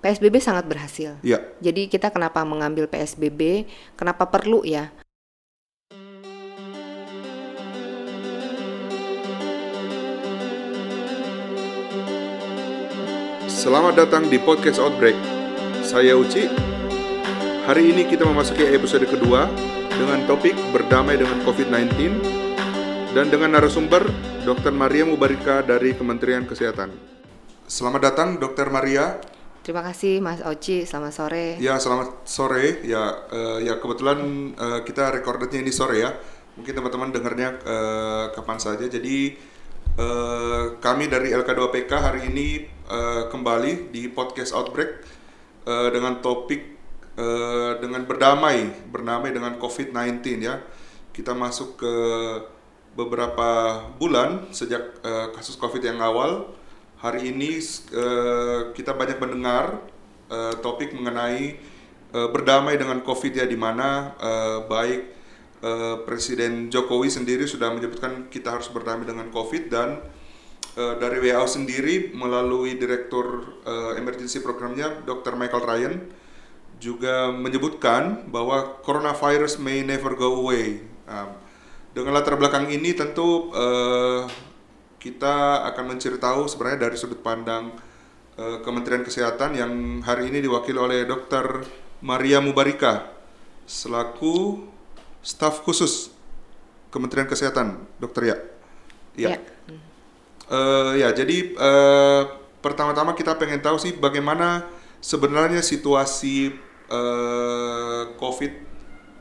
PSBB sangat berhasil. Ya. Jadi kita kenapa mengambil PSBB, kenapa perlu ya? Selamat datang di Podcast Outbreak. Saya Uci. Hari ini kita memasuki episode kedua dengan topik berdamai dengan COVID-19 dan dengan narasumber Dr. Maria Mubarika dari Kementerian Kesehatan. Selamat datang Dr. Maria. Terima kasih Mas Oci, selamat sore. Ya, selamat sore. Ya kebetulan kita recordednya ini sore ya. Mungkin teman-teman dengarnya kapan saja. Jadi kami dari LK2PK hari ini kembali di Podcast Outbreak dengan topik dengan berdamai dengan COVID-19 ya. Kita masuk ke beberapa bulan sejak kasus COVID yang awal. Hari ini kita banyak mendengar topik mengenai berdamai dengan COVID ya, di mana baik Presiden Jokowi sendiri sudah menyebutkan kita harus berdamai dengan COVID, dan dari WHO sendiri melalui Direktur Emergency Programnya Dr. Michael Ryan juga menyebutkan bahwa coronavirus may never go away. Dengan latar belakang ini tentu kita akan mencari tahu sebenarnya dari sudut pandang Kementerian Kesehatan yang hari ini diwakili oleh Dr. Maria Mubarika selaku staf khusus Kementerian Kesehatan, Dokter ya. Ya. Jadi pertama-tama kita pengen tahu sih bagaimana sebenarnya situasi COVID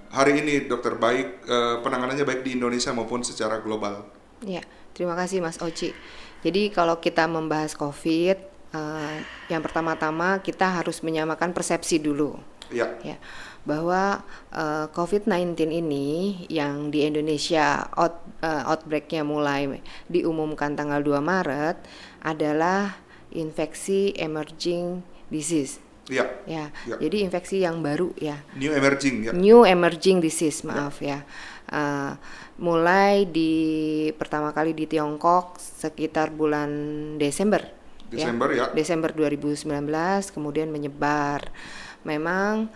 hari ini, Dokter, baik penanganannya baik di Indonesia maupun secara global. Ya, terima kasih Mas Oci. Jadi kalau kita membahas COVID, yang pertama-tama kita harus menyamakan persepsi dulu. Ya, bahwa COVID-19 ini yang di Indonesia outbreak-nya mulai diumumkan tanggal 2 Maret adalah infeksi emerging disease. Ya. Jadi infeksi yang baru ya. New emerging disease, maaf ya. Mulai pertama kali di Tiongkok sekitar bulan Desember 2019, kemudian menyebar. Memang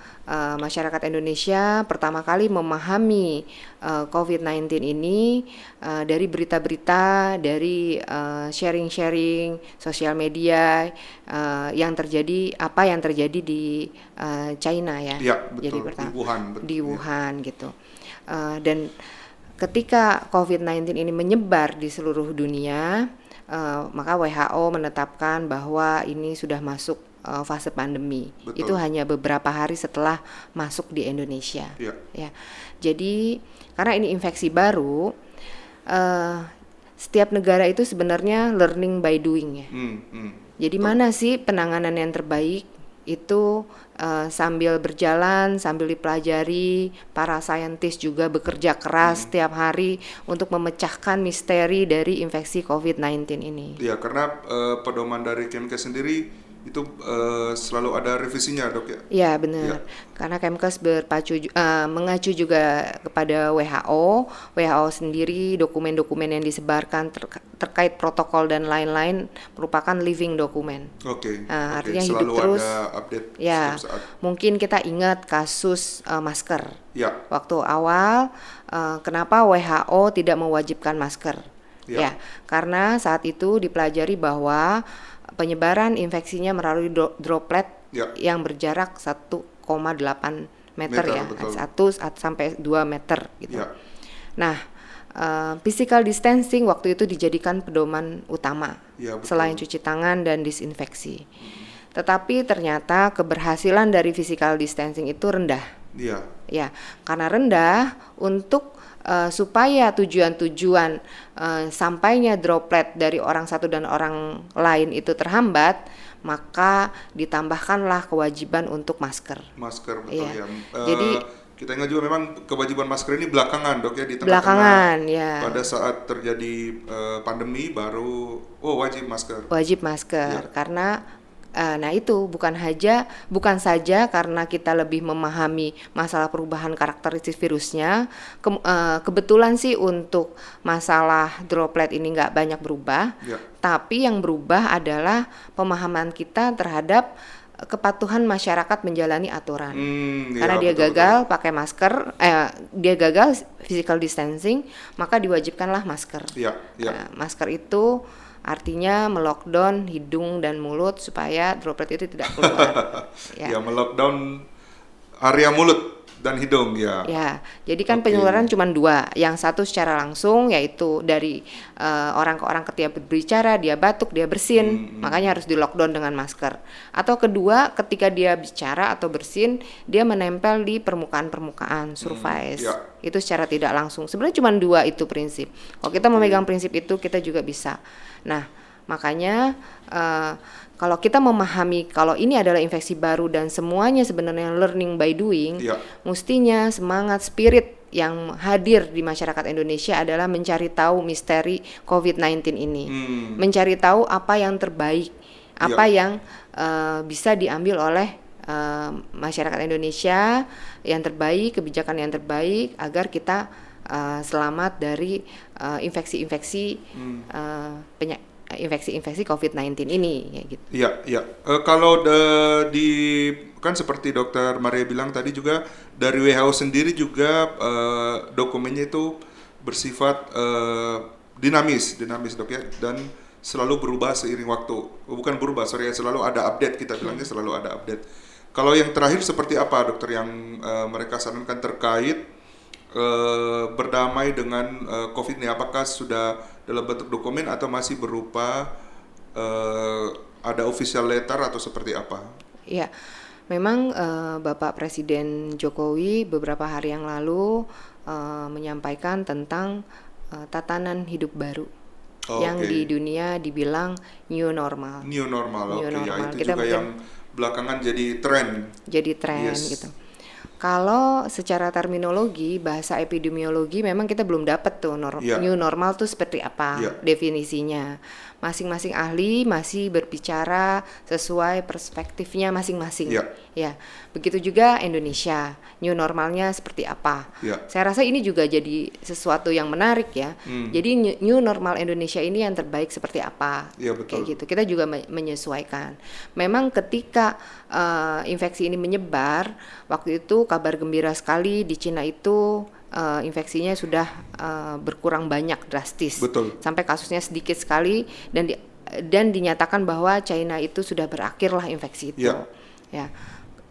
masyarakat Indonesia pertama kali memahami COVID-19 ini dari berita-berita, dari sharing-sharing sosial media yang terjadi di China ya. Betul. Jadi pertama di Wuhan gitu. Dan ketika COVID-19 ini menyebar di seluruh dunia, maka WHO menetapkan bahwa ini sudah masuk fase pandemi. Betul. Itu hanya beberapa hari setelah masuk di Indonesia. Ya. Jadi karena ini infeksi baru, setiap negara itu sebenarnya learning by doing ya. Jadi mana sih penanganan yang terbaik? Itu sambil berjalan, sambil dipelajari, para saintis juga bekerja keras setiap hari untuk memecahkan misteri dari infeksi COVID-19 ini. Ya, karena pedoman dari Kemenkes sendiri itu selalu ada revisinya, Dok ya? Ya, benar. Karena Kemenkes mengacu juga kepada WHO. WHO sendiri dokumen-dokumen yang disebarkan terkait protokol dan lain-lain merupakan living dokumen. Artinya selalu hidup terus. Ada update ya, setiap saat. Mungkin kita ingat kasus masker. Ya. Waktu awal, kenapa WHO tidak mewajibkan masker? Ya, karena saat itu dipelajari bahwa penyebaran infeksinya melalui droplet yang berjarak 1,8 meter ya, betul. 1 sampai 2 meter gitu. Nah, physical distancing waktu itu dijadikan pedoman utama selain cuci tangan dan disinfeksi. Tetapi ternyata keberhasilan dari physical distancing itu rendah. Ya, karena rendah untuk supaya tujuan sampainya droplet dari orang satu dan orang lain itu terhambat, maka ditambahkanlah kewajiban untuk masker. Masker, betul ya. Jadi kita ingat juga memang kewajiban masker ini belakangan, Dok ya, di tengah-tengah pada saat terjadi pandemi baru wajib masker. Wajib masker karena nah itu bukan saja karena kita lebih memahami masalah perubahan karakteristik virusnya. Kebetulan sih untuk masalah droplet ini nggak banyak berubah, tapi yang berubah adalah pemahaman kita terhadap kepatuhan masyarakat menjalani aturan. Ya, Karena dia gagal pakai masker, dia gagal physical distancing, maka diwajibkanlah masker. Ya, ya. Masker itu artinya melockdown hidung dan mulut supaya droplet itu tidak keluar. Ya, melockdown area mulut dan hidung ya. Ya, jadi kan penularan cuma 2. Yang satu secara langsung, yaitu dari orang ke orang ketika berbicara, dia batuk, dia bersin, makanya harus di lockdown dengan masker. Atau kedua, ketika dia bicara atau bersin, dia menempel di permukaan-permukaan, surface. Itu secara tidak langsung. Sebenarnya cuma 2 itu prinsip. Kalau kita memegang prinsip itu, kita juga bisa. Nah, makanya kalau kita memahami kalau ini adalah infeksi baru dan semuanya sebenarnya learning by doing, mestinya semangat spirit yang hadir di masyarakat Indonesia adalah mencari tahu misteri COVID-19 ini, mencari tahu apa yang terbaik, apa yang bisa diambil oleh masyarakat Indonesia yang terbaik, kebijakan yang terbaik agar kita selamat dari infeksi-infeksi infeksi COVID-19 ini ya gitu. Iya, iya. Kalau kan seperti Dokter Maria bilang tadi juga dari WHO sendiri juga dokumennya itu bersifat dinamis Dok ya, dan selalu berubah seiring waktu. Bukan berubah, selalu ada update, kita bilangnya selalu ada update. Kalau yang terakhir seperti apa Dokter yang mereka sarankan terkait berdamai dengan COVID ini? Apakah sudah dalam bentuk dokumen atau masih berupa ada official letter atau seperti apa? Ya, memang Bapak Presiden Jokowi beberapa hari yang lalu menyampaikan tentang tatanan hidup baru yang di dunia dibilang new normal. New normal, oke. Ya, itu kita juga yang belakangan jadi tren. Jadi tren gitu. Kalau secara terminologi, bahasa epidemiologi memang kita belum dapat tuh new normal tuh seperti apa definisinya. Masing-masing ahli masih berbicara sesuai perspektifnya masing-masing. Ya, begitu juga Indonesia, new normalnya seperti apa. Saya rasa ini juga jadi sesuatu yang menarik ya. Jadi new normal Indonesia ini yang terbaik seperti apa? Betul. Kayak gitu. Kita juga menyesuaikan. Memang ketika infeksi ini menyebar, waktu itu kabar gembira sekali di Cina itu infeksinya sudah berkurang banyak drastis. Betul. Sampai kasusnya sedikit sekali dan dinyatakan bahwa China itu sudah berakhirlah infeksi itu. Ya.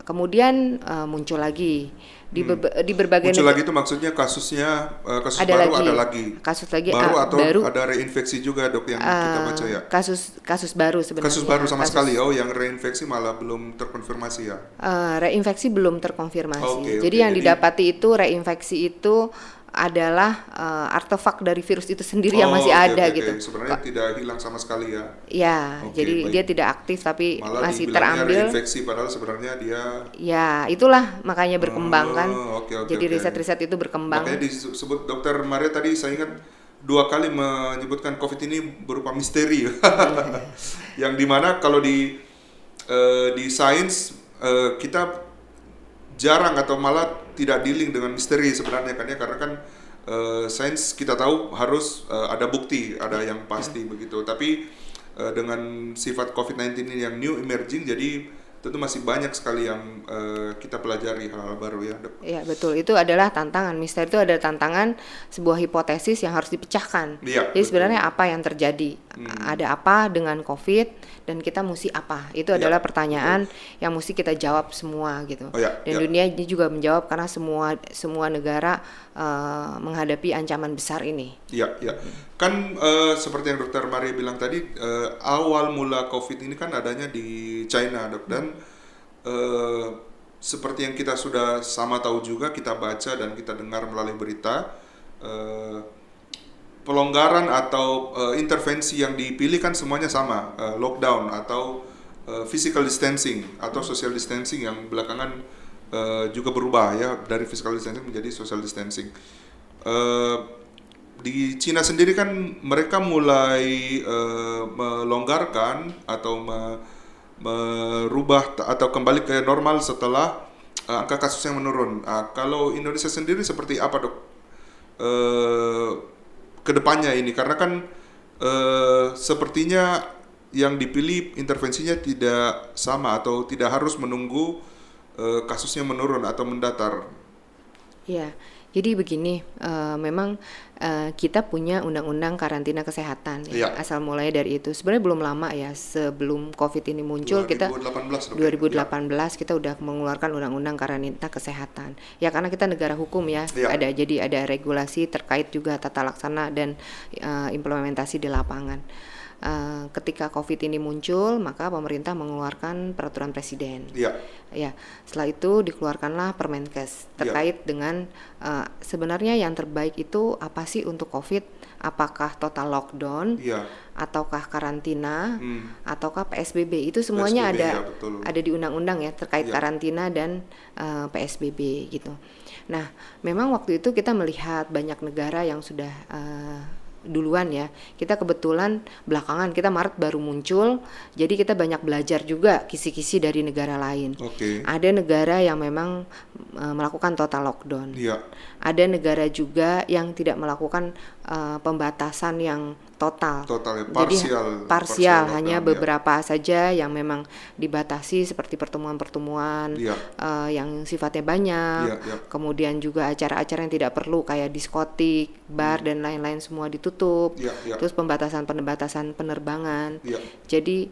Kemudian muncul lagi di berbagai muncul lagi itu maksudnya kasusnya kasus baru ada lagi. Kasus lagi baru atau baru, ada reinfeksi juga Dok yang kita baca ya. Kasus baru sebenarnya. Kasus baru sama sekali. Yang reinfeksi malah belum terkonfirmasi ya. Reinfeksi belum terkonfirmasi. Jadi yang didapati itu reinfeksi itu adalah artefak dari virus itu sendiri yang masih ada gitu. Sebenarnya tidak hilang sama sekali ya. Ya, jadi dia tidak aktif tapi malah masih terambil. Reinfeksi padahal sebenarnya dia. Ya, itulah makanya berkembang kan. Jadi riset-riset itu berkembang. Makanya disebut Dokter Maria tadi saya ingat 2 kali menyebutkan COVID ini berupa misteri. Yang dimana kalau di sains kita jarang atau malah tidak dealing dengan misteri sebenarnya kan ya, karena kan sains kita tahu harus ada bukti, ada yang pasti begitu. Tapi dengan sifat COVID-19 ini yang new emerging, jadi tentu masih banyak sekali yang kita pelajari hal-hal baru ya Dok. Iya betul, itu adalah tantangan. Misteri itu adalah tantangan sebuah hipotesis yang harus dipecahkan. Jadi sebenarnya apa yang terjadi? Ada apa dengan COVID dan kita mesti apa? Itu adalah pertanyaan yang mesti kita jawab semua gitu. Dan dunia ini juga menjawab karena semua negara menghadapi ancaman besar ini. Iya. Kan seperti yang Dokter Maria bilang tadi, awal mula COVID ini kan adanya di China Dok, dan seperti yang kita sudah sama tahu juga, kita baca dan kita dengar melalui berita, pelonggaran atau intervensi yang dipilih kan semuanya sama, lockdown atau physical distancing atau social distancing yang belakangan juga berubah ya, dari physical distancing menjadi social distancing. Di Cina sendiri kan mereka mulai melonggarkan atau merubah atau kembali ke normal setelah angka kasus yang menurun. Kalau Indonesia sendiri seperti apa Dok kedepannya ini? Karena kan sepertinya yang dipilih intervensinya tidak sama atau tidak harus menunggu kasusnya menurun atau mendatar. Ya, jadi begini, memang kita punya undang-undang karantina kesehatan, ya. Asal mulai dari itu. Sebenarnya belum lama ya, sebelum COVID ini muncul 2018 kita udah mengeluarkan undang-undang karantina kesehatan. Ya karena kita negara hukum ya, jadi ada regulasi terkait juga tata laksana dan implementasi di lapangan. Ketika COVID ini muncul, maka pemerintah mengeluarkan peraturan presiden. Ya, setelah itu dikeluarkanlah Permenkes terkait dengan sebenarnya yang terbaik itu apa sih untuk COVID? Apakah total lockdown, ataukah karantina, ataukah PSBB? Itu semuanya ada di undang-undang ya terkait karantina dan PSBB gitu. Nah, memang waktu itu kita melihat banyak negara yang sudah duluan ya. Kita kebetulan belakangan, kita Maret baru muncul, jadi kita banyak belajar juga kisi-kisi dari negara lain. Ada negara yang memang melakukan total lockdown. Ada negara juga yang tidak melakukan pembatasan yang total ya, parsial hanya beberapa saja yang memang dibatasi seperti pertemuan-pertemuan yang sifatnya banyak, kemudian juga acara-acara yang tidak perlu kayak diskotik, bar dan lain-lain semua ditutup, terus pembatasan penerbangan. Jadi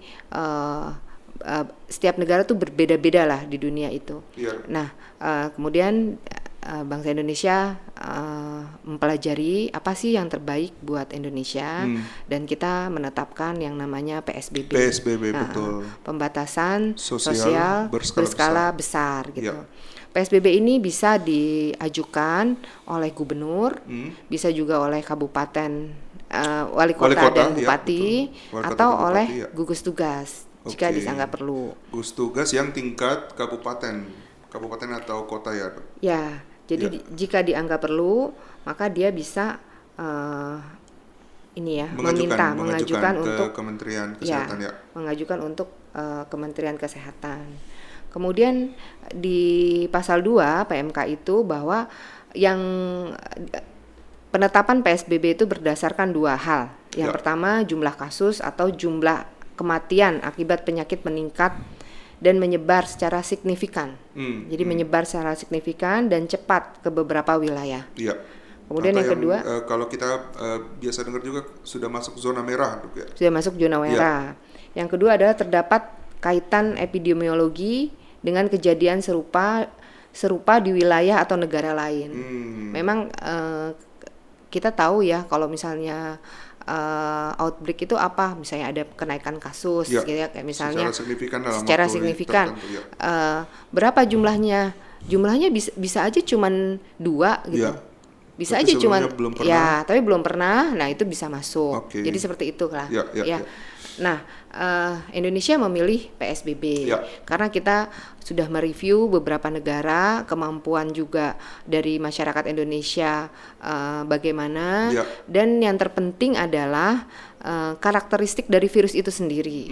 setiap negara tuh berbeda-beda lah di dunia itu. Nah, kemudian bangsa Indonesia mempelajari apa sih yang terbaik buat Indonesia dan kita menetapkan yang namanya PSBB. Betul. Pembatasan sosial berskala besar gitu. PSBB ini bisa diajukan oleh gubernur, bisa juga oleh kabupaten, wali kota dan bupati, atau oleh gugus tugas jika dianggap perlu. Gugus tugas yang tingkat kabupaten atau kota ya, Dok? Ya. Jadi jika dianggap perlu, maka dia bisa mengajukan untuk Kementerian Kesehatan mengajukan untuk Kementerian Kesehatan. Kemudian di pasal 2 PMK itu bahwa yang penetapan PSBB itu berdasarkan dua hal. Yang pertama jumlah kasus atau jumlah kematian akibat penyakit meningkat dan menyebar secara signifikan. Jadi menyebar secara signifikan dan cepat ke beberapa wilayah. Kemudian yang kedua, kalau kita biasa dengar juga sudah masuk zona merah, Dok, ya. Sudah masuk zona merah. Yang kedua adalah terdapat kaitan epidemiologi dengan kejadian serupa di wilayah atau negara lain. Memang kita tahu ya kalau misalnya outbreak itu apa, misalnya ada kenaikan kasus gitu ya, kayak misalnya secara signifikan berapa jumlahnya bisa aja cuman 2 gitu, bisa aja cuman tapi belum pernah, nah itu bisa masuk. Jadi seperti itu lah ya. Nah, Indonesia memilih PSBB karena kita sudah mereview beberapa negara, kemampuan juga dari masyarakat Indonesia bagaimana, dan yang terpenting adalah karakteristik dari virus itu sendiri.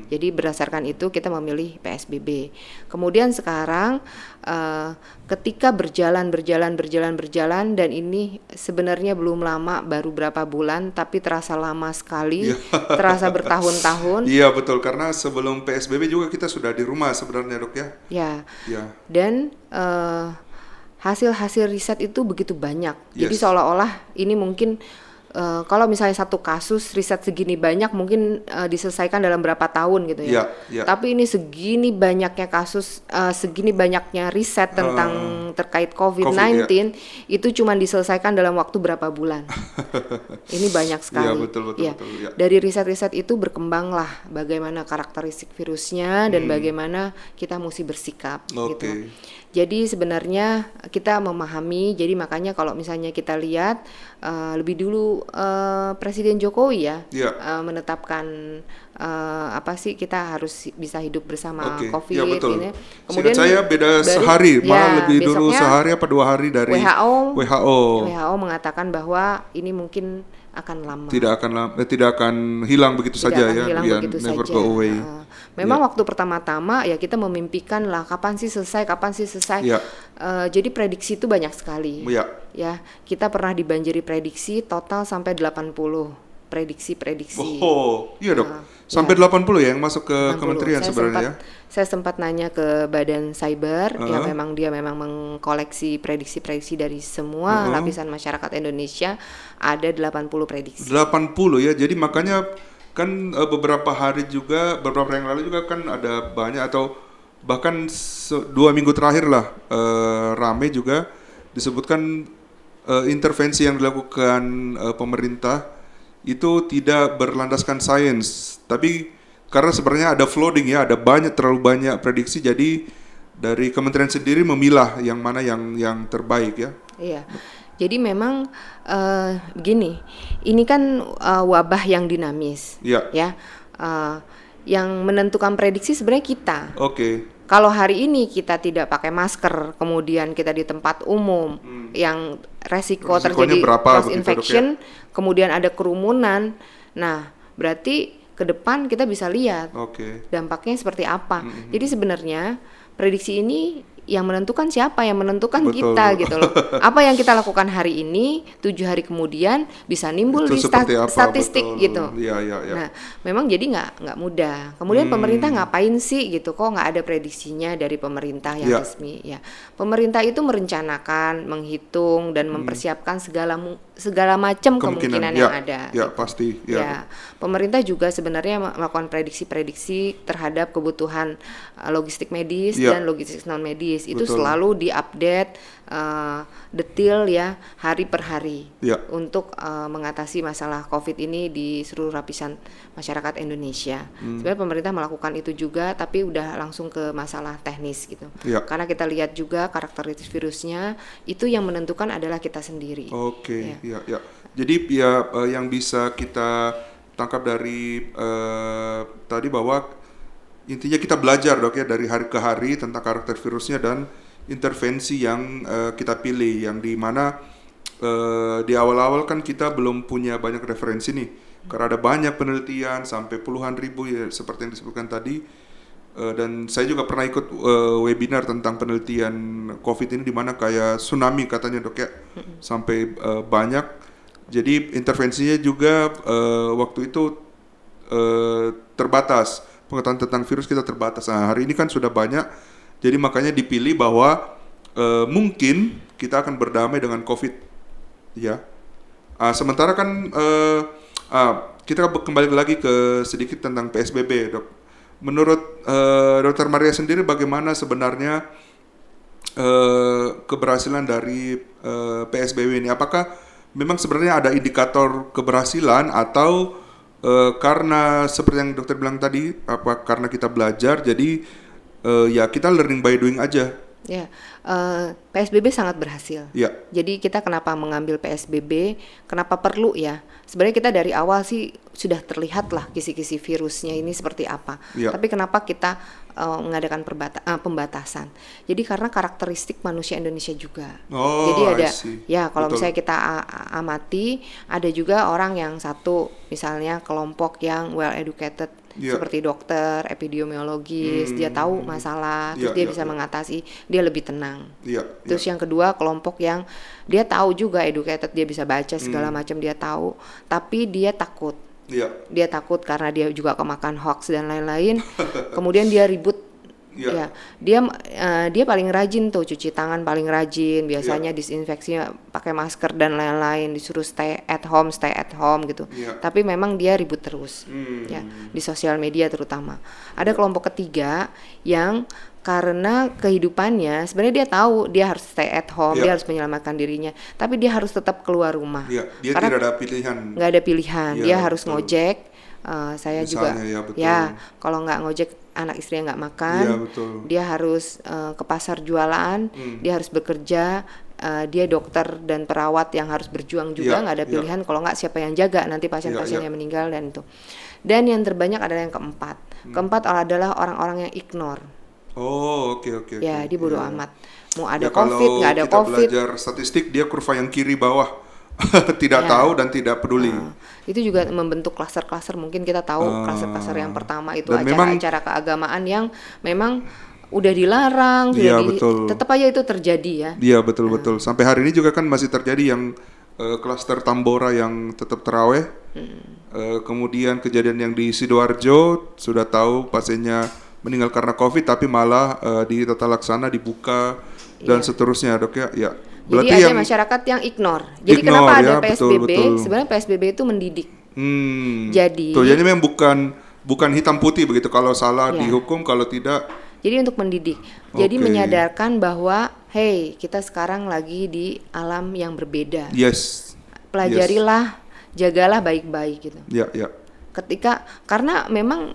Jadi berdasarkan itu kita memilih PSBB. Kemudian sekarang ketika berjalan dan ini sebenarnya belum lama, baru berapa bulan, tapi terasa lama sekali, terasa bertahun-tahun. Iya betul, karena sebelum PSBB juga kita sudah di rumah sebenarnya, Dok, ya. Dan hasil-hasil riset itu begitu banyak. Jadi seolah-olah ini mungkin kalau misalnya satu kasus riset segini banyak mungkin diselesaikan dalam berapa tahun gitu ya. Tapi ini segini banyaknya kasus, segini banyaknya riset tentang terkait COVID-19 itu cuma diselesaikan dalam waktu berapa bulan. Ini banyak sekali. Betul. Dari riset-riset itu berkembanglah bagaimana karakteristik virusnya dan bagaimana kita mesti bersikap gitu. Jadi sebenarnya kita memahami, jadi makanya kalau misalnya kita lihat lebih dulu Presiden Jokowi menetapkan apa sih, kita harus bisa hidup bersama COVID ini. Kemudian saya beda sehari, malah lebih dulu sehari apa 2 hari dari WHO mengatakan bahwa ini mungkin akan lama. Tidak akan hilang begitu saja ya. Never go away. Memang waktu pertama-tama ya kita memimpikan lah kapan sih selesai. Jadi prediksi itu banyak sekali. Ya, kita pernah dibanjiri prediksi total sampai 80 prediksi-prediksi. Oh, iya dok. Sampai 80 ya yang masuk ke 60. kementerian sebenarnya ya. Saya sempat nanya ke Badan Cyber, ya memang dia mengkoleksi prediksi-prediksi dari semua lapisan masyarakat Indonesia, ada 80 prediksi. 80 ya, jadi makanya kan beberapa hari yang lalu juga kan ada banyak atau bahkan 2 minggu terakhir lah rame juga disebutkan intervensi yang dilakukan pemerintah itu tidak berlandaskan sains, tapi karena sebenarnya ada flooding ya, terlalu banyak prediksi, jadi dari kementerian sendiri memilah yang mana yang terbaik ya. Iya, jadi memang begini, ini kan wabah yang dinamis, ya, yang menentukan prediksi sebenarnya kita. Oke. Kalau hari ini kita tidak pakai masker, kemudian kita di tempat umum yang resikonya terjadi cross infection, kemudian ada kerumunan, nah berarti ke depan kita bisa lihat dampaknya seperti apa. Jadi sebenarnya prediksi ini yang menentukan siapa? Yang menentukan kita gitu loh. Apa yang kita lakukan hari ini, 7 hari kemudian bisa nimbul di statistik gitu. Ya. Nah, memang jadi nggak mudah. Kemudian pemerintah ngapain sih gitu? Kok nggak ada prediksinya dari pemerintah yang resmi? Ya, pemerintah itu merencanakan, menghitung dan mempersiapkan segala macam kemungkinan yang ada. Ya, pasti. Ya, pemerintah juga sebenarnya melakukan prediksi-prediksi terhadap kebutuhan logistik medis dan logistik non medis. Itu selalu diupdate detail ya, hari per hari untuk mengatasi masalah COVID ini di seluruh lapisan masyarakat Indonesia. Sebenarnya pemerintah melakukan itu juga, tapi udah langsung ke masalah teknis gitu. Karena kita lihat juga karakteristik virusnya, itu yang menentukan adalah kita sendiri. Ya. Jadi ya yang bisa kita tangkap dari tadi bahwa intinya kita belajar dok ya dari hari ke hari tentang karakter virusnya dan intervensi yang kita pilih, yang di mana di awal-awal kan kita belum punya banyak referensi nih, karena ada banyak penelitian sampai puluhan ribu ya, seperti yang disebutkan tadi, dan saya juga pernah ikut webinar tentang penelitian COVID ini di mana kayak tsunami katanya dok ya, sampai banyak. Jadi intervensinya juga waktu itu terbatas. Pengetahuan tentang virus kita terbatas. Nah, hari ini kan sudah banyak, jadi makanya dipilih bahwa mungkin kita akan berdamai dengan COVID, ya. Sementara kan kita kembali lagi ke sedikit tentang PSBB, dok. Menurut Dr. Maria sendiri, bagaimana sebenarnya keberhasilan dari PSBB ini? Apakah memang sebenarnya ada indikator keberhasilan atau karena seperti yang dokter bilang tadi, karena kita belajar, jadi ya kita learning by doing aja. Ya, PSBB sangat berhasil. Ya. Jadi kita kenapa mengambil PSBB, kenapa perlu ya? Sebenarnya kita dari awal sih sudah terlihat lah kisi-kisi virusnya ini seperti apa. Ya. Tapi kenapa kita mengadakan pembatasan? Jadi karena karakteristik manusia Indonesia juga. Jadi ada, ya kalau misalnya kita amati, ada juga orang yang satu, misalnya kelompok yang well educated. Seperti dokter, epidemiologis, dia tahu masalah, terus dia bisa mengatasi, dia lebih tenang. Terus yang kedua, kelompok yang dia tahu juga educated, dia bisa baca segala macam, dia tahu, tapi dia takut. Dia takut karena dia juga kemakan hoax dan lain-lain. Kemudian dia ribut. Ya, dia paling rajin tuh, cuci tangan paling rajin, biasanya disinfeksinya pakai masker dan lain-lain, disuruh stay at home gitu. Tapi memang dia ribut terus, ya di sosial media terutama. Ada kelompok ketiga yang karena kehidupannya sebenarnya dia tahu dia harus stay at home, dia harus menyelamatkan dirinya, tapi dia harus tetap keluar rumah. Dia karena tidak ada pilihan. Nggak ada pilihan, dia harus ngojek. Saya misalnya, juga, kalau nggak ngojek anak istrinya nggak makan, dia harus ke pasar jualan, dia harus bekerja, dia dokter dan perawat yang harus berjuang juga, nggak ada pilihan, kalau nggak siapa yang jaga nanti pasien-pasien yang meninggal dan itu. Dan yang terbanyak adalah yang keempat adalah orang-orang yang ignore. Oke. Ya, dia bodo amat, mau ada COVID nggak ada COVID. Kalau kita belajar statistik, dia kurva yang kiri bawah. Tidak tahu dan tidak peduli. Itu juga membentuk klaster-klaster. Mungkin kita tahu klaster-klaster yang pertama itu acara-acara keagamaan yang memang udah dilarang, tetap aja itu terjadi ya. Iya betul. Sampai hari ini juga kan masih terjadi yang klaster Tambora yang tetap terawih. Kemudian kejadian yang di Sidoarjo sudah tahu pasiennya meninggal karena COVID, tapi malah di tata laksana dibuka dan seterusnya, Dok ya. Ya. Berarti jadi ada masyarakat yang ignore. Jadi kenapa ada PSBB? Betul. Sebenarnya PSBB itu mendidik. Jadi memang bukan hitam putih begitu, kalau salah dihukum, kalau tidak. Jadi untuk mendidik. Jadi menyadarkan bahwa hey, kita sekarang lagi di alam yang berbeda. Yes. Pelajarilah, jagalah baik-baik gitu. Ya. Karena memang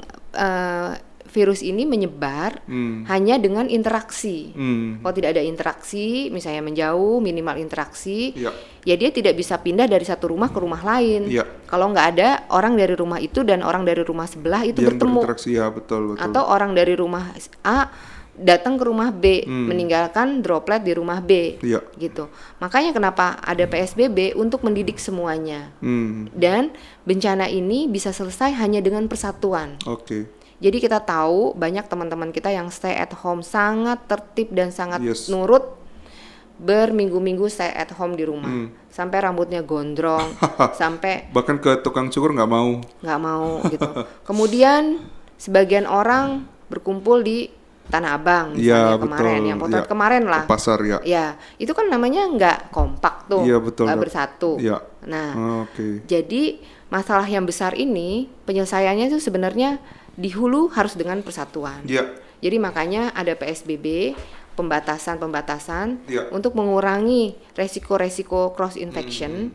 virus ini menyebar hanya dengan interaksi. Kalau tidak ada interaksi, misalnya menjauh, minimal interaksi, ya dia tidak bisa pindah dari satu rumah ke rumah lain. Kalau nggak ada orang dari rumah itu dan orang dari rumah sebelah itu yang bertemu. Ya, betul. Atau orang dari rumah A datang ke rumah B, meninggalkan droplet di rumah B, gitu. Makanya kenapa ada PSBB, untuk mendidik semuanya. Dan bencana ini bisa selesai hanya dengan persatuan. Jadi kita tahu banyak teman-teman kita yang stay at home sangat tertib dan sangat nurut, berminggu-minggu stay at home di rumah, sampai rambutnya gondrong, sampai bahkan ke tukang cukur nggak mau gitu. Kemudian sebagian orang berkumpul di Tanah Abang misalnya kemarin, yang potret kemarin lah, pasar ya itu kan namanya nggak kompak tuh, nggak bersatu. Nah, jadi masalah yang besar ini penyelesaiannya itu sebenarnya di hulu harus dengan persatuan. Jadi makanya ada PSBB, pembatasan untuk mengurangi resiko-resiko cross infection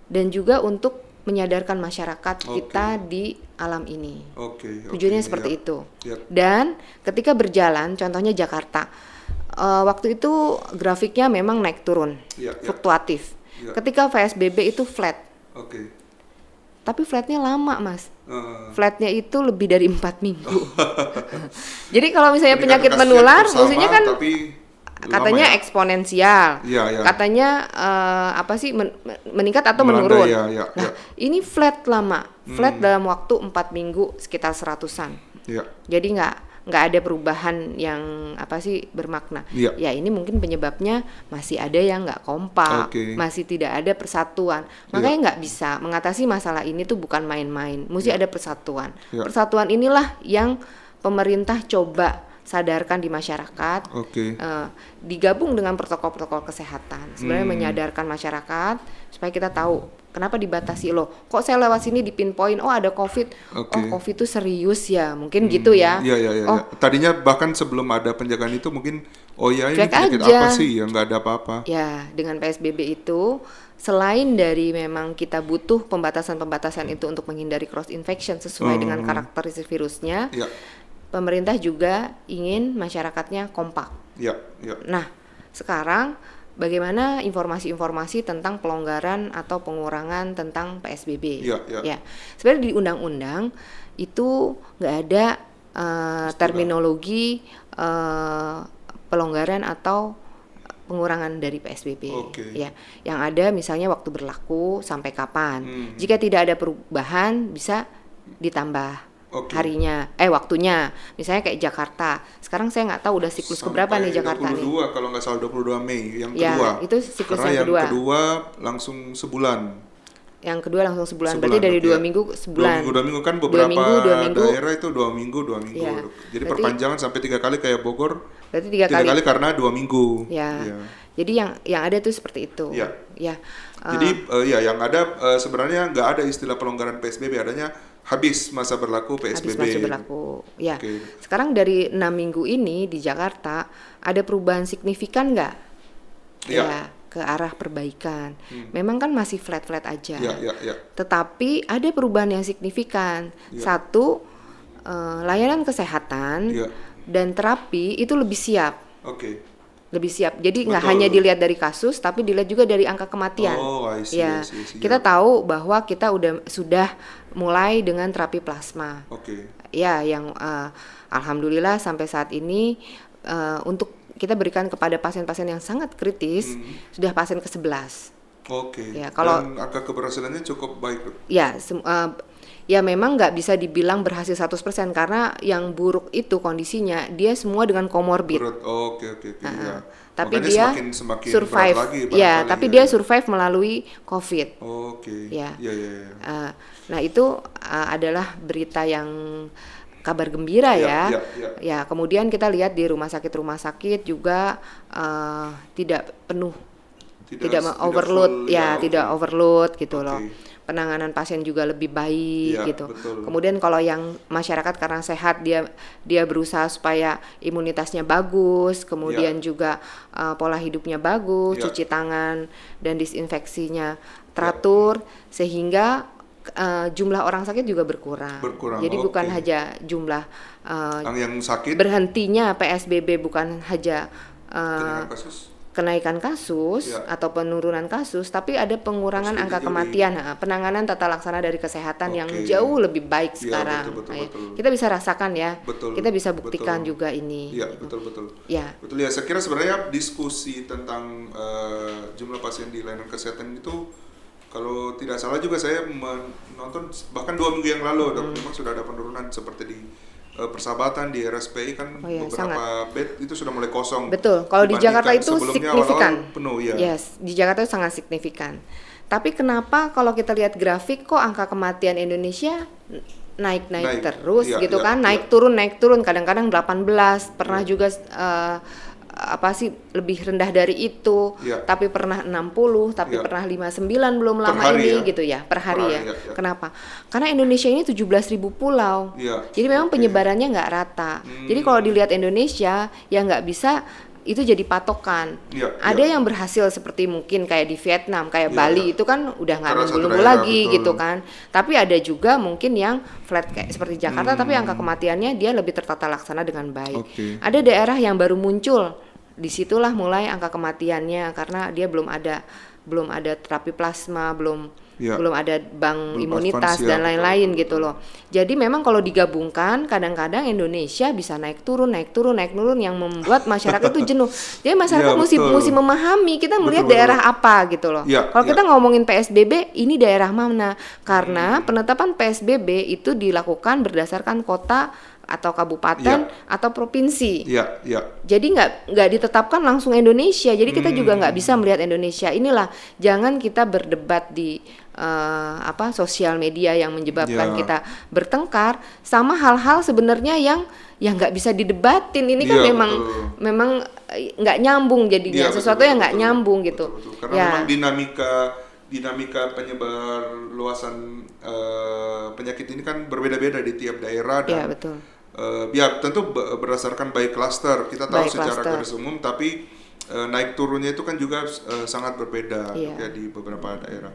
dan juga untuk menyadarkan masyarakat kita di alam ini. Tujuannya seperti itu. Dan ketika berjalan, contohnya Jakarta, waktu itu grafiknya memang naik turun, fluktuatif. Ketika PSBB itu flat. Tapi flatnya lama, Mas. Flatnya itu lebih dari 4 minggu. Jadi kalau misalnya penyakit menular, maksudnya kan katanya eksponensial. Katanya meningkat atau menurun. Ini flat lama. Flat dalam waktu 4 minggu sekitar 100-an. Jadi nggak ada perubahan yang bermakna. Ya ini mungkin penyebabnya masih ada yang nggak kompak, masih tidak ada persatuan. Makanya nggak bisa mengatasi masalah ini tuh bukan main-main, mesti ada persatuan. Persatuan inilah yang pemerintah coba sadarkan di masyarakat, digabung dengan protokol-protokol kesehatan. Sebenarnya menyadarkan masyarakat supaya kita tahu kenapa dibatasi loh. Kok saya lewat sini di pinpoint, ada COVID. Oh, COVID itu serius ya, mungkin gitu ya. Tadinya bahkan sebelum ada penjagaan itu mungkin ini penyakit apa sih, ya nggak ada apa-apa. Ya, dengan PSBB itu selain dari memang kita butuh pembatasan-pembatasan itu untuk menghindari cross infection sesuai dengan karakteristik virusnya. Pemerintah juga ingin masyarakatnya kompak. Nah, sekarang bagaimana informasi-informasi tentang pelonggaran atau pengurangan tentang PSBB? Sebenarnya di undang-undang itu nggak ada terminologi pelonggaran atau pengurangan dari PSBB. Yang ada misalnya waktu berlaku sampai kapan. Jika tidak ada perubahan bisa ditambah harinya, waktunya. Misalnya kayak Jakarta. Sekarang saya nggak tahu udah siklus keberapa nih Jakarta 22, nih. Kalau nggak salah 22 Mei yang kedua. Itu siklus karena yang kedua. Yang kedua langsung sebulan. Yang kedua langsung sebulan. Berarti dari 2 minggu sebulan. 2 minggu kan beberapa daerah itu 2 minggu. Jadi berarti, perpanjangan sampai 3 kali kayak Bogor. Berarti 3 kali karena 2 minggu. Jadi yang ada tuh seperti itu. Jadi yang ada sebenarnya nggak ada istilah pelonggaran PSBB, adanya habis masa berlaku PSBB. Habis masa berlaku. Sekarang dari 6 minggu ini di Jakarta ada perubahan signifikan nggak? Ke arah perbaikan. Memang kan masih flat-flat aja. Tetapi ada perubahan yang signifikan. Satu, layanan kesehatan dan terapi itu lebih siap. Lebih siap. Jadi nggak hanya dilihat dari kasus, tapi dilihat juga dari angka kematian. I see. Kita tahu bahwa kita sudah mulai dengan terapi plasma. Yang alhamdulillah sampai saat ini untuk kita berikan kepada pasien-pasien yang sangat kritis sudah pasien ke-11. Oke. Ya, kalau dan angka keberhasilannya cukup baik, Dok. Ya, ya memang nggak bisa dibilang berhasil 100% karena yang buruk itu kondisinya dia semua dengan komorbid. Oke. Ya. Tapi Makanya dia semakin survive, berat lagi ya. barangkali, Tapi ya, dia ya. survive melalui COVID. Oke. Ya. Ya. Nah itu adalah berita yang kabar gembira ya. Ya. Kemudian kita lihat di rumah sakit juga tidak penuh, tidak overload, tidak overload gitu loh. Penanganan pasien juga lebih baik gitu. Betul. Kemudian kalau yang masyarakat karena sehat dia berusaha supaya imunitasnya bagus, kemudian juga pola hidupnya bagus, cuci tangan dan disinfeksinya teratur sehingga jumlah orang sakit juga berkurang. Jadi bukan hanya jumlah yang sakit, berhentinya PSBB bukan hanya kenaikan kasus ya, atau penurunan kasus, tapi ada pengurangan angka kematian. Penanganan tata laksana dari kesehatan yang jauh lebih baik sekarang. Betul. Kita bisa rasakan ya, kita bisa buktikan juga ini. Iya, gitu. betul. Ya. Betul ya, saya kira sebenarnya diskusi tentang jumlah pasien di layanan kesehatan itu, kalau tidak salah juga saya menonton bahkan 2 minggu yang lalu, Dok, memang sudah ada penurunan seperti di Persahabatan, di RSPI kan beberapa bed itu sudah mulai kosong. Betul. Kalau di Jakarta itu signifikan. Awal-awal penuh, ya. Yes, di Jakarta itu sangat signifikan. Tapi kenapa kalau kita lihat grafik kok angka kematian Indonesia naik terus gitu kan? Naik turun, kadang-kadang 18, pernah juga lebih rendah dari itu, tapi pernah 60, tapi pernah 59 belum lama ini gitu ya, per hari ya. Kenapa? Karena Indonesia ini 17.000 pulau, jadi memang penyebarannya nggak rata. Jadi kalau dilihat Indonesia ya nggak bisa itu jadi patokan. Ada yang berhasil seperti mungkin kayak di Vietnam, kayak Bali itu kan udah nggak nunggu lagi gitu kan. Tapi ada juga mungkin yang flat kayak seperti Jakarta, tapi angka kematiannya dia lebih tertata laksana dengan baik. Ada daerah yang baru muncul, disitulah mulai angka kematiannya karena dia belum ada terapi plasma, belum ada bank imunitas dan lain-lain gitu loh. Jadi memang kalau digabungkan kadang-kadang Indonesia bisa naik turun yang membuat masyarakat itu jenuh. Jadi masyarakat mesti memahami kita melihat daerah apa gitu loh. Kalau kita ngomongin PSBB ini daerah mana? Karena penetapan PSBB itu dilakukan berdasarkan kota atau kabupaten atau provinsi. Jadi nggak ditetapkan langsung Indonesia. Jadi kita juga nggak bisa melihat Indonesia. Inilah jangan kita berdebat di sosial media yang menyebabkan kita bertengkar sama hal-hal sebenarnya yang nggak bisa didebatin. Ini kan memang nggak nyambung jadinya, sesuatu yang nggak nyambung gitu. Karena memang dinamika penyebar luasan penyakit ini kan berbeda-beda di tiap daerah dan tentu berdasarkan by cluster. Kita tahu secara garis umum, tapi naik turunnya itu kan juga sangat berbeda ya di beberapa daerah.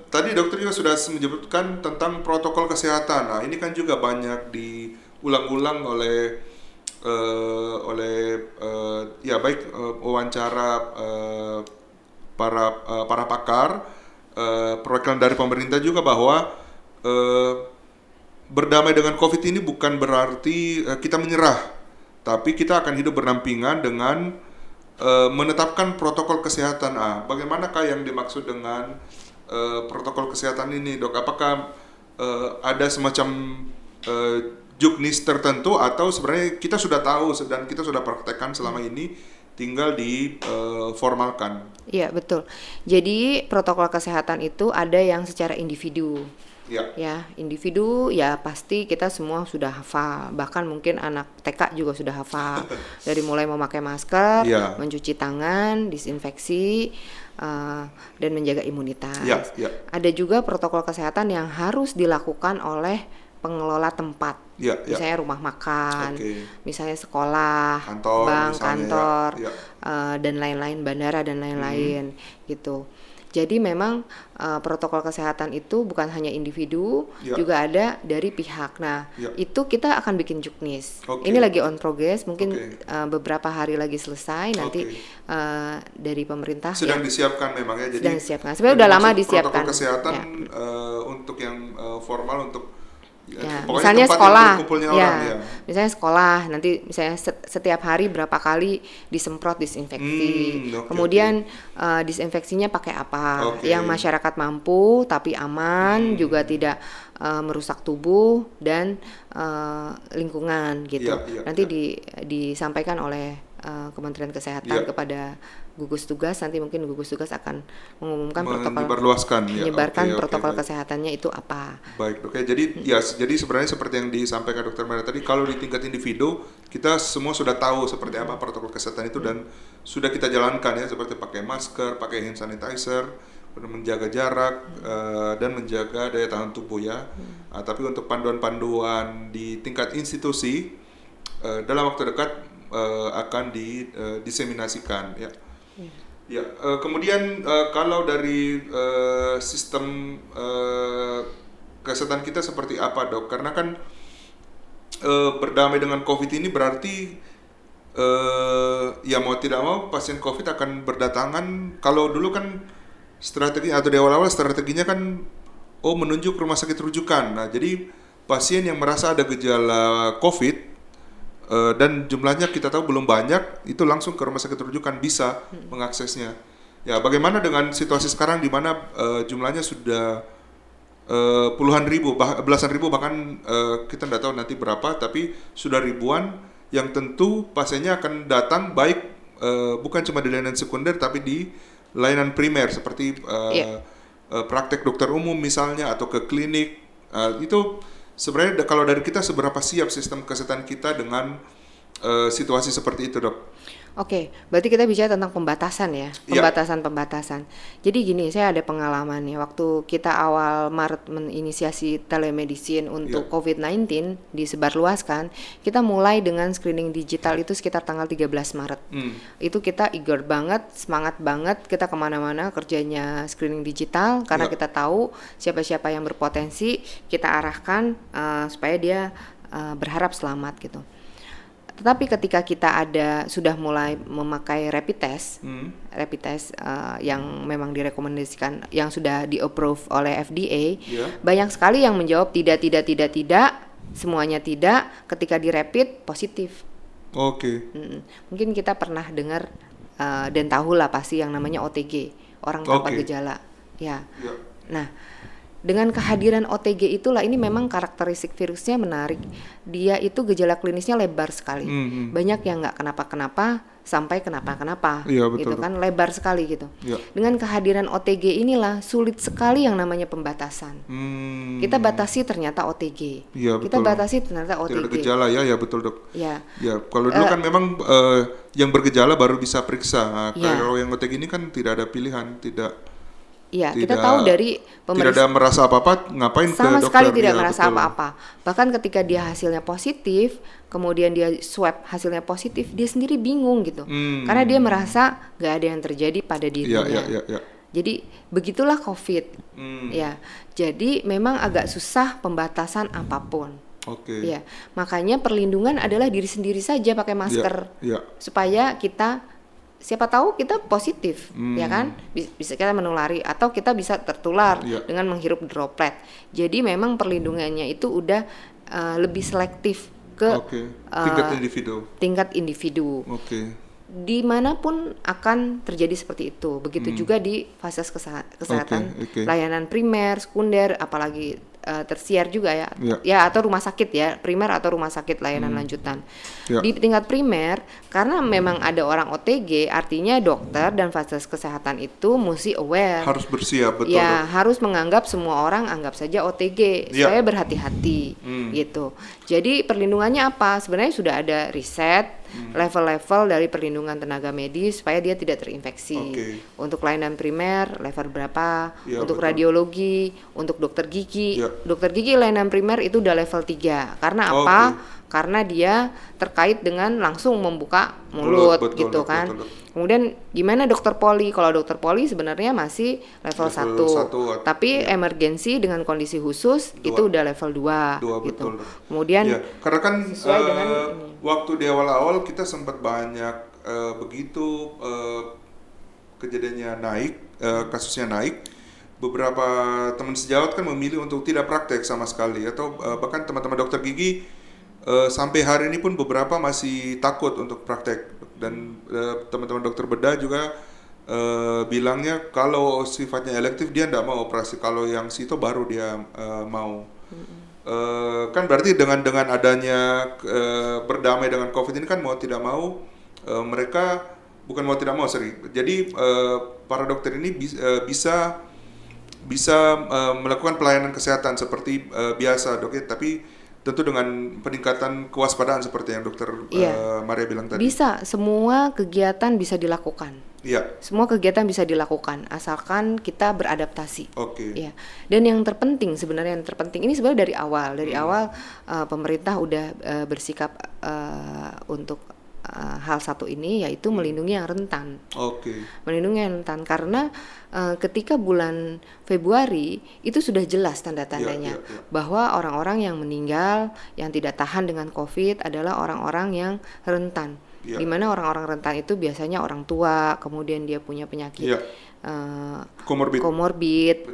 Tadi dokter juga sudah menyebutkan tentang protokol kesehatan. Nah, ini kan juga banyak diulang-ulang oleh wawancara para pakar, perwakilan dari pemerintah juga bahwa berdamai dengan COVID ini bukan berarti kita menyerah, tapi kita akan hidup berdampingan dengan menetapkan protokol kesehatan. Bagaimanakah yang dimaksud dengan protokol kesehatan ini, Dok? Apakah ada semacam juknis tertentu atau sebenarnya kita sudah tahu dan kita sudah praktekkan selama ini, tinggal diformalkan? Iya, betul. Jadi protokol kesehatan itu ada yang secara individu. Individu ya pasti kita semua sudah hafal, bahkan mungkin anak TK juga sudah hafal dari mulai memakai masker, mencuci tangan, disinfeksi, dan menjaga imunitas. Ada juga protokol kesehatan yang harus dilakukan oleh pengelola tempat, misalnya rumah makan, misalnya sekolah, bank, kantor, dan lain-lain, bandara dan lain-lain gitu. Jadi memang protokol kesehatan itu bukan hanya individu, juga ada dari pihak. Nah, itu kita akan bikin juknis. Ini lagi on progress, mungkin beberapa hari lagi selesai. Nanti dari pemerintah sedang disiapkan memang ya. Jadi sedang disiapkan. Sebenarnya udah lama disiapkan. Protokol kesehatan untuk yang formal untuk Ya, pokoknya misalnya tempat sekolah, yang berkumpulnya orang, ya. Misalnya sekolah, nanti misalnya setiap hari berapa kali disemprot disinfeksi, kemudian disinfeksinya pakai apa, yang masyarakat mampu tapi aman, juga tidak merusak tubuh dan lingkungan gitu. Nanti disampaikan oleh Kementerian Kesehatan kepada gugus tugas, nanti mungkin gugus tugas akan mengumumkan menyebarkan protokol kesehatannya itu apa. Baik, jadi jadi sebenarnya seperti yang disampaikan Dr. Mira tadi, kalau di tingkat individu kita semua sudah tahu seperti apa protokol kesehatan itu dan sudah kita jalankan ya, seperti pakai masker, pakai hand sanitizer, menjaga jarak dan menjaga daya tahan tubuh ya. Tapi untuk panduan-panduan di tingkat institusi dalam waktu dekat akan diseminasikan ya. Ya, kemudian kalau dari sistem kesehatan kita seperti apa, Dok? Karena kan berdamai dengan COVID ini berarti ya mau tidak mau pasien COVID akan berdatangan. Kalau dulu kan strategi atau di awal-awal strateginya kan menunjuk rumah sakit rujukan. Nah, jadi pasien yang merasa ada gejala COVID dan jumlahnya kita tahu belum banyak, itu langsung ke rumah sakit rujukan bisa mengaksesnya. Ya, bagaimana dengan situasi sekarang di mana jumlahnya sudah puluhan ribu, belasan ribu, bahkan kita tidak tahu nanti berapa, tapi sudah ribuan yang tentu pasiennya akan datang baik bukan cuma di layanan sekunder tapi di layanan primer seperti praktek dokter umum misalnya atau ke klinik. Itu sebenarnya kalau dari kita seberapa siap sistem kesehatan kita dengan situasi seperti itu, Dok? Oke, berarti kita bicara tentang pembatasan ya, pembatasan. Jadi gini, saya ada pengalaman nih, waktu kita awal Maret menginisiasi telemedicine untuk COVID-19 disebarluaskan, kita mulai dengan screening digital itu sekitar tanggal 13 Maret. Itu kita eager banget, semangat banget, kita kemana-mana kerjanya screening digital, karena kita tahu siapa-siapa yang berpotensi, kita arahkan supaya dia berharap selamat gitu. Tetapi ketika kita sudah mulai memakai rapid test yang memang direkomendasikan, yang sudah di-approve oleh FDA, banyak sekali yang menjawab tidak, semuanya tidak, ketika di rapid positif. Mungkin kita pernah dengar dan tahu lah pasti yang namanya OTG, orang tanpa gejala. Nah, dengan kehadiran OTG itulah, ini memang karakteristik virusnya menarik. Dia itu gejala klinisnya lebar sekali. Banyak yang nggak kenapa-kenapa sampai kenapa-kenapa, gitu kan, lebar sekali gitu. Dengan kehadiran OTG inilah sulit sekali yang namanya pembatasan. Kita batasi ternyata OTG. Kita batasi ternyata OTG. Tidak ada gejala ya betul, Dok. Ya, kalau dulu kan memang yang bergejala baru bisa periksa. Kalau yang OTG ini kan tidak ada pilihan, kita tahu dari tidak ada merasa apa-apa, ngapain ke dokter? Sama sekali tidak merasa apa-apa. Bahkan ketika dia hasilnya positif, kemudian dia swab hasilnya positif, dia sendiri bingung gitu. Karena dia merasa nggak ada yang terjadi pada dirinya. Jadi begitulah COVID. Jadi memang agak susah pembatasan apapun. Makanya perlindungan adalah diri sendiri saja, pakai masker, supaya kita, siapa tahu kita positif, ya kan, bisa kita menulari atau kita bisa tertular dengan menghirup droplet. Jadi memang perlindungannya itu udah lebih selektif ke tingkat individu. Dimanapun akan terjadi seperti itu. Begitu juga di fasilitas kesehatan, layanan primer, sekunder, apalagi tersier juga ya atau rumah sakit ya, primer atau rumah sakit layanan lanjutan. Di tingkat primer, karena memang ada orang OTG, artinya dokter dan fasilitas kesehatan itu mesti aware, harus bersiap, betul. Harus menganggap semua orang anggap saja OTG, supaya berhati-hati gitu. Jadi perlindungannya apa? Sebenarnya sudah ada riset level-level dari perlindungan tenaga medis supaya dia tidak terinfeksi. Untuk layanan primer level berapa, untuk radiologi, untuk dokter gigi. Dokter gigi layanan primer itu udah level 3. Karena apa? Karena dia terkait dengan langsung membuka mulut, gitu kan. Kemudian gimana dokter poli? Kalau dokter poli sebenarnya masih level 1. Tapi emergensi dengan kondisi khusus itu udah level 2 gitu. Kemudian karena kan waktu di awal-awal kita sempat banyak begitu kejadiannya naik, kasusnya naik. beberapa teman sejawat kan memilih untuk tidak praktek sama sekali, atau bahkan teman-teman dokter gigi sampai hari ini pun beberapa masih takut untuk praktek, dan teman-teman dokter bedah juga bilangnya kalau sifatnya elektif dia tidak mau operasi, kalau yang situ baru dia mau. Kan berarti dengan adanya berdamai dengan COVID ini kan mau tidak mau mereka bukan mau tidak mau jadi para dokter ini bisa melakukan pelayanan kesehatan seperti biasa dok ya, tapi tentu dengan peningkatan kewaspadaan seperti yang dokter Maria bilang tadi. Bisa, semua kegiatan bisa dilakukan. Iya. Semua kegiatan bisa dilakukan asalkan kita beradaptasi. Oke. Ya. Dan yang terpenting sebenarnya ini sebenarnya dari awal pemerintah udah bersikap untuk hal satu ini, yaitu melindungi yang rentan. Oke. Melindungi yang rentan karena ketika bulan Februari itu sudah jelas tanda-tandanya bahwa orang-orang yang meninggal yang tidak tahan dengan COVID adalah orang-orang yang rentan. Di mana orang-orang rentan itu biasanya orang tua, kemudian dia punya penyakit komorbid.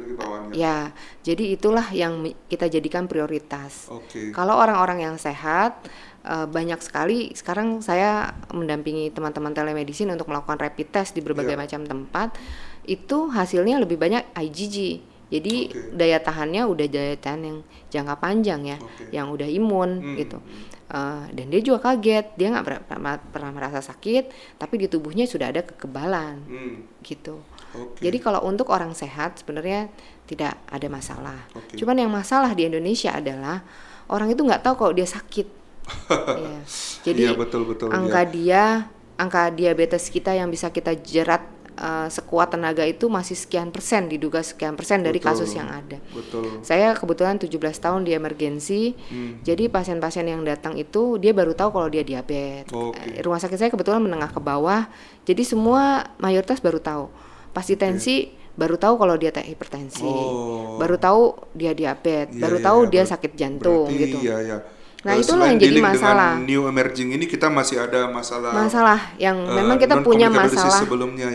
Ya, jadi itulah yang kita jadikan prioritas. Kalau orang-orang yang sehat, banyak sekali sekarang saya mendampingi teman-teman telemedicine untuk melakukan rapid test di berbagai macam tempat, itu hasilnya lebih banyak IgG. Jadi daya tahannya udah daya tahan yang jangka panjang ya, yang udah imun gitu. Dan dia juga kaget, dia nggak pernah merasa sakit, tapi di tubuhnya sudah ada kekebalan gitu. Jadi kalau untuk orang sehat sebenarnya tidak ada masalah. Cuman yang masalah di Indonesia adalah orang itu nggak tahu kalau dia sakit. Ya. Jadi betul, angka diabetes kita yang bisa kita jerat sekuat tenaga itu masih sekian persen, diduga sekian persen dari kasus yang ada. Saya kebetulan 17 tahun di emergensi, jadi pasien-pasien yang datang itu dia baru tahu kalau dia diabetes. Rumah sakit saya kebetulan menengah ke bawah, jadi semua mayoritas baru tahu. Pas di tensi baru tahu kalau dia hipertensi, baru tahu dia diabetes, baru tahu dia sakit jantung gitu. Nah itulah yang jadi masalah. Dengan new emerging ini kita masih ada masalah yang memang kita punya masalah sebelumnya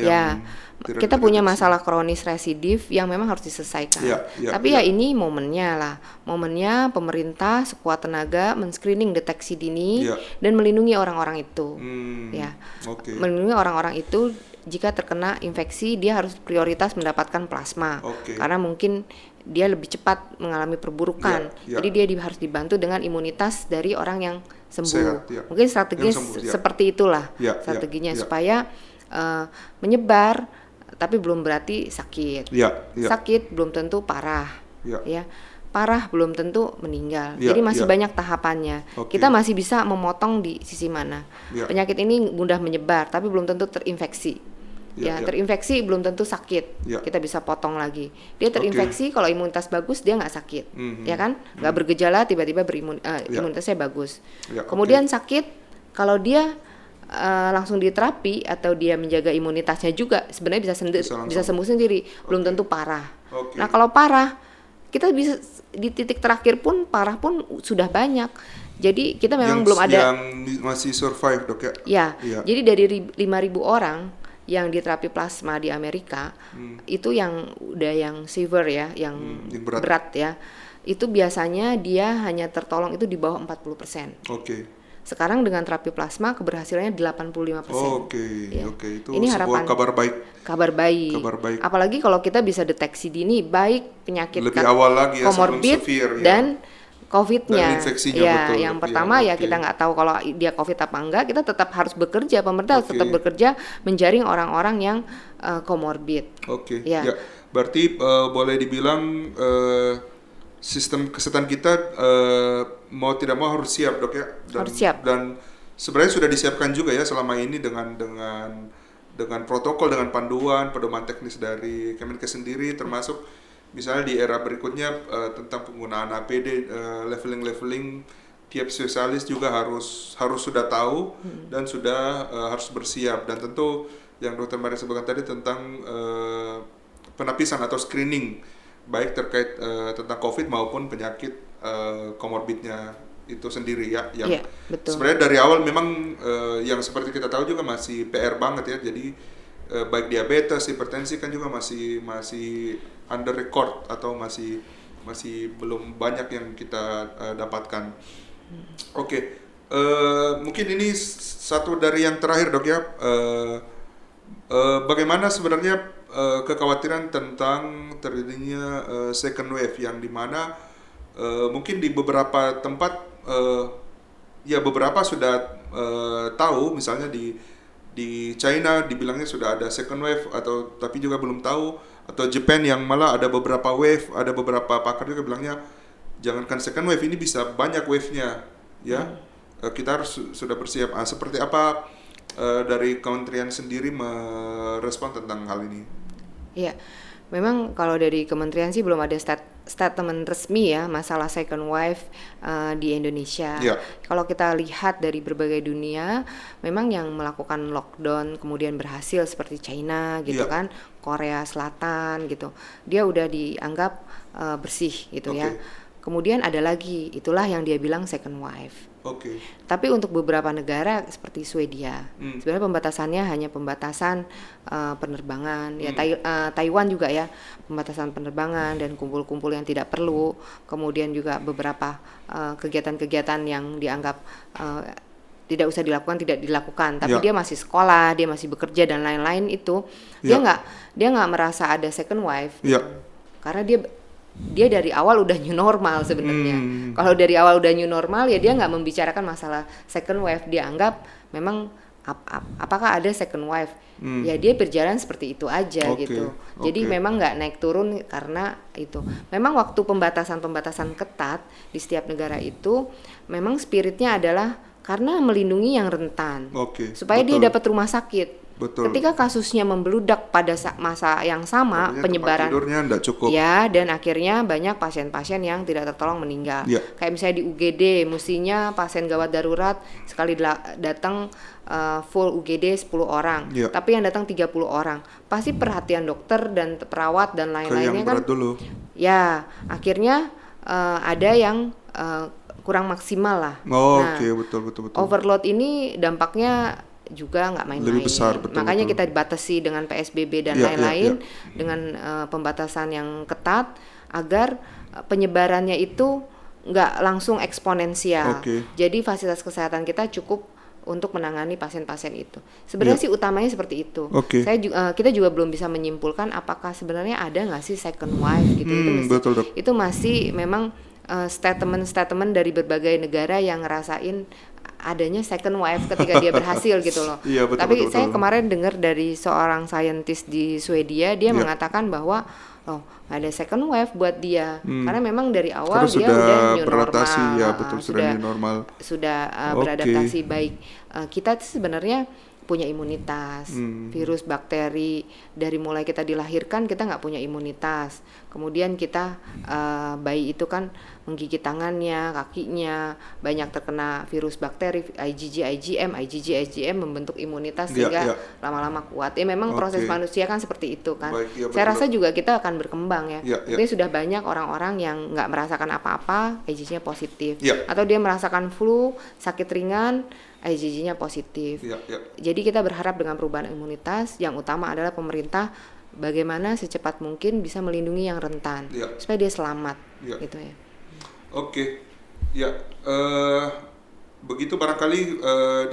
kita punya masalah kronis residif yang memang harus diselesaikan. Tapi ya ini momennya pemerintah sekuat tenaga men-screening deteksi dini dan melindungi orang-orang itu. Melindungi orang-orang itu. Jika terkena infeksi, dia harus prioritas mendapatkan plasma karena mungkin dia lebih cepat mengalami perburukan. Jadi dia harus dibantu dengan imunitas dari orang yang sembuh. Mungkin strateginya seperti itulah strateginya supaya menyebar, tapi belum berarti sakit. Sakit belum tentu parah. Parah belum tentu meninggal. Jadi masih banyak tahapannya. Kita masih bisa memotong di sisi mana. Penyakit ini mudah menyebar, tapi belum tentu terinfeksi. Terinfeksi belum tentu sakit. Kita bisa potong lagi. Dia terinfeksi kalau imunitas bagus dia nggak sakit, ya kan? Nggak bergejala tiba-tiba imunitasnya bagus. Kemudian sakit kalau dia langsung diterapi atau dia menjaga imunitasnya juga sebenarnya bisa sembuh sendiri. Belum tentu parah. Nah kalau parah kita bisa di titik terakhir pun parah pun sudah banyak. Jadi kita memang belum ada yang masih survive dok ya. Jadi dari 5.000 orang yang diterapi plasma di Amerika itu yang udah yang severe ya, yang berat ya, itu biasanya dia hanya tertolong itu di bawah 40%. Sekarang dengan terapi plasma keberhasilannya 85%. Itu ini harapan kabar baik. Apalagi kalau kita bisa deteksi dini baik penyakit lebih awal lagi komorbid dan COVID-nya, betul, yang pertama kita nggak tahu kalau dia COVID apa enggak, kita tetap harus bekerja, pemerintah tetap bekerja menjaring orang-orang yang komorbid. Berarti boleh dibilang sistem kesehatan kita mau tidak mau harus siap dok ya, harus siap. Dan sebenarnya sudah disiapkan juga ya selama ini dengan protokol, dengan pedoman teknis dari Kemenkes sendiri, termasuk misalnya di era berikutnya tentang penggunaan APD, leveling tiap spesialis juga harus sudah tahu dan sudah harus bersiap. Dan tentu yang Dr. Maria sebutkan tadi tentang penapisan atau screening baik terkait tentang COVID maupun penyakit komorbidnya itu sendiri ya, yang betul. Sebenarnya dari awal memang yang seperti kita tahu juga masih PR banget ya. Jadi baik diabetes, hipertensi kan juga masih under record atau masih belum banyak yang kita dapatkan. Oke. Mungkin ini satu dari yang terakhir dok ya, bagaimana sebenarnya kekhawatiran tentang terjadinya second wave yang dimana mungkin di beberapa tempat ya beberapa sudah tahu, misalnya di China dibilangnya sudah ada second wave, atau tapi juga belum tahu, atau Japan yang malah ada beberapa wave, ada beberapa pakar juga bilangnya jangankan second wave, ini bisa banyak wave-nya ya. Kita harus sudah bersiap. Seperti apa dari kementerian sendiri merespon tentang hal ini? Iya, memang kalau dari kementerian sih belum ada statement resmi ya masalah second wave di Indonesia. Yeah. Kalau kita lihat dari berbagai dunia, memang yang melakukan lockdown kemudian berhasil seperti China gitu kan, Korea Selatan gitu, dia udah dianggap bersih gitu ya. Kemudian ada lagi, itulah yang dia bilang second wave. Tapi untuk beberapa negara seperti Swedia, sebenarnya pembatasannya hanya pembatasan penerbangan. Ya Taiwan juga ya, pembatasan penerbangan dan kumpul-kumpul yang tidak perlu. Kemudian juga beberapa kegiatan-kegiatan yang dianggap tidak usah dilakukan, tidak dilakukan. Tapi dia masih sekolah, dia masih bekerja dan lain-lain itu, dia nggak merasa ada second wave. Karena dia dari awal udah new normal sebenarnya. Kalau dari awal udah new normal ya dia nggak membicarakan masalah second wave. Dia anggap memang apakah ada second wave? Ya dia berjalan seperti itu aja gitu. Jadi memang nggak naik turun karena itu. Memang waktu pembatasan ketat di setiap negara itu memang spiritnya adalah karena melindungi yang rentan, supaya dia dapat rumah sakit. Ketika kasusnya membludak pada masa yang sama, penyebaran tidurnya enggak cukup. Ya, dan akhirnya banyak pasien-pasien yang tidak tertolong meninggal. Kayak misalnya di UGD, mestinya pasien gawat darurat sekali datang full UGD 10 orang, tapi yang datang 30 orang. Pasti perhatian dokter dan perawat dan lain-lainnya kan. Dulu. Ya, akhirnya ada yang kurang maksimal lah. Betul. Overload ini dampaknya juga nggak main-main. Lebih besar, Makanya kita dibatasi dengan PSBB dan lain-lain, dengan pembatasan yang ketat agar penyebarannya itu nggak langsung eksponensial. Jadi fasilitas kesehatan kita cukup untuk menangani pasien-pasien itu. Sebenarnya sih utamanya seperti itu. Kita juga belum bisa menyimpulkan apakah sebenarnya ada nggak sih second wave gitu. Itu masih memang statement dari berbagai negara yang ngerasain adanya second wave ketika dia berhasil gitu loh. Tapi saya kemarin dengar dari seorang saintis di Swedia, dia mengatakan bahwa ada second wave buat dia karena memang dari awal karena dia udah new beradaptasi, normal, sudah beradaptasi baik. Kita sebenarnya punya imunitas, virus, bakteri, dari mulai kita dilahirkan kita nggak punya imunitas. Kemudian kita bayi itu kan menggigit tangannya, kakinya, banyak terkena virus bakteri, IgG, IgM membentuk imunitas sehingga lama-lama kuat. Ya memang proses manusia kan seperti itu kan. Saya rasa juga kita akan berkembang ya. Jadi sudah banyak orang-orang yang nggak merasakan apa-apa, IgG-nya positif. Atau dia merasakan flu, sakit ringan, IgG-nya positif. Jadi kita berharap dengan perubahan imunitas, yang utama adalah pemerintah bagaimana secepat mungkin bisa melindungi yang rentan supaya dia selamat gitu ya. Begitu barangkali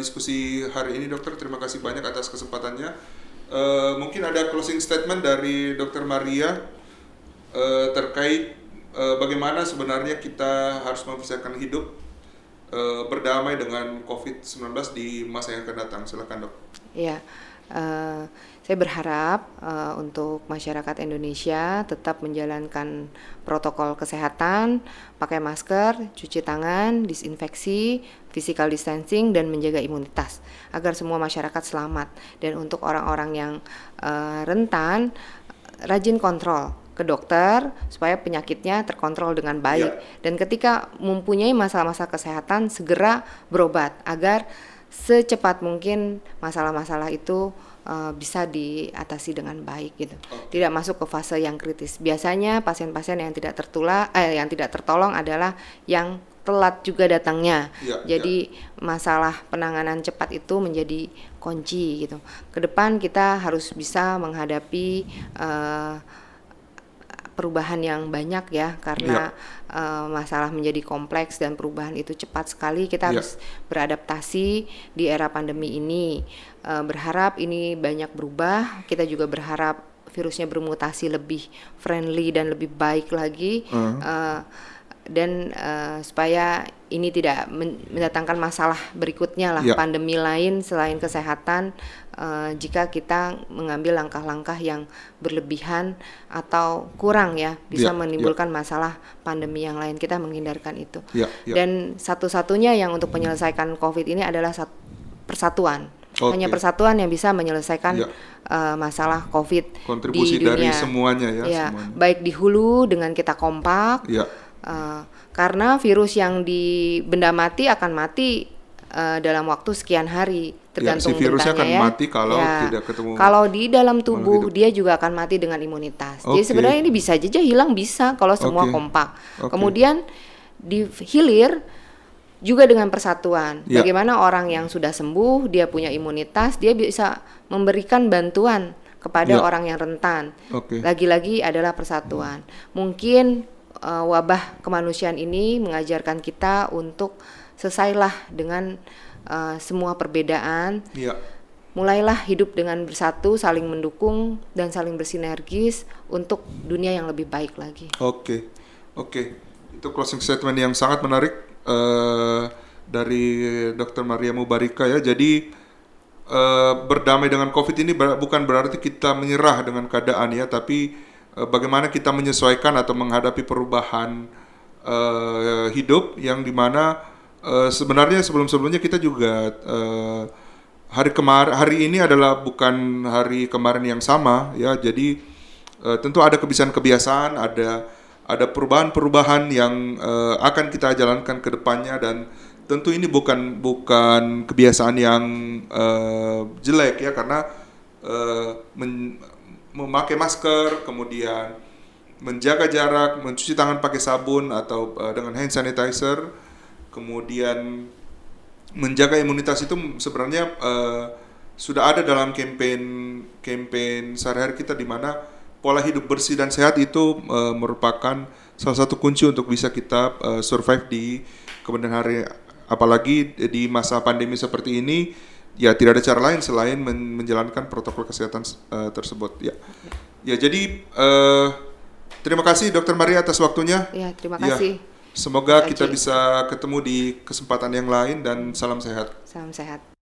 diskusi hari ini dokter, terima kasih banyak atas kesempatannya. Mungkin ada closing statement dari Dr. Maria terkait bagaimana sebenarnya kita harus mempersiapkan hidup berdamai dengan COVID-19 di masa yang akan datang. Silakan dok. Iya, saya berharap untuk masyarakat Indonesia tetap menjalankan protokol kesehatan, pakai masker, cuci tangan, disinfeksi, physical distancing, dan menjaga imunitas agar semua masyarakat selamat. Dan untuk orang-orang yang rentan, rajin kontrol ke dokter supaya penyakitnya terkontrol dengan baik. Dan ketika mempunyai masalah-masalah kesehatan, segera berobat agar secepat mungkin masalah-masalah itu bisa diatasi dengan baik gitu. Tidak masuk ke fase yang kritis. Biasanya pasien-pasien yang tidak tertolong adalah yang telat juga datangnya. Ya. Jadi masalah penanganan cepat itu menjadi kunci gitu. Ke depan kita harus bisa menghadapi perubahan yang banyak ya, karena masalah menjadi kompleks dan perubahan itu cepat sekali. Kita harus beradaptasi di era pandemi ini. Berharap ini banyak berubah. Kita juga berharap virusnya bermutasi lebih friendly dan lebih baik lagi. Dan supaya ini tidak mendatangkan masalah berikutnya lah, pandemi lain selain kesehatan, jika kita mengambil langkah-langkah yang berlebihan atau kurang ya, bisa menimbulkan masalah pandemi yang lain. Kita menghindarkan itu. Dan satu-satunya yang untuk menyelesaikan COVID ini adalah persatuan. Hanya persatuan yang bisa menyelesaikan masalah COVID kontribusi di dunia. Dari semuanya ya. Semuanya. Baik di hulu dengan kita kompak. Karena virus yang di benda mati akan mati dalam waktu sekian hari, tergantung si virusnya akan bendanya mati kalau tidak ketemu. Kalau di dalam tubuh dia juga akan mati dengan imunitas. Jadi sebenarnya ini bisa aja hilang, bisa kalau semua kompak. Kemudian di hilir juga dengan persatuan. Bagaimana orang yang sudah sembuh, dia punya imunitas, dia bisa memberikan bantuan kepada orang yang rentan. Lagi-lagi adalah persatuan. Mungkin wabah kemanusiaan ini mengajarkan kita untuk selesailah dengan semua perbedaan. Mulailah hidup dengan bersatu, saling mendukung dan saling bersinergis untuk dunia yang lebih baik lagi. Oke. Itu closing statement yang sangat menarik dari Dr. Maria Mubarika ya. Jadi berdamai dengan COVID ini bukan berarti kita menyerah dengan keadaan ya, tapi bagaimana kita menyesuaikan atau menghadapi perubahan hidup yang dimana sebenarnya sebelumnya kita juga hari ini adalah bukan hari kemarin yang sama ya. Jadi tentu ada kebiasaan-kebiasaan, ada perubahan-perubahan yang akan kita jalankan ke depannya, dan tentu ini bukan kebiasaan yang jelek ya, karena memakai masker, kemudian menjaga jarak, mencuci tangan pakai sabun atau dengan hand sanitizer, kemudian menjaga imunitas itu sebenarnya sudah ada dalam campaign sehari-hari kita, di mana pola hidup bersih dan sehat itu merupakan salah satu kunci untuk bisa kita survive di kemudian hari, apalagi di masa pandemi seperti ini. Ya tidak ada cara lain selain menjalankan protokol kesehatan tersebut ya. Jadi terima kasih Dr. Maria atas waktunya. Ya, terima kasih. Semoga kita bisa ketemu di kesempatan yang lain, dan salam sehat. Salam sehat.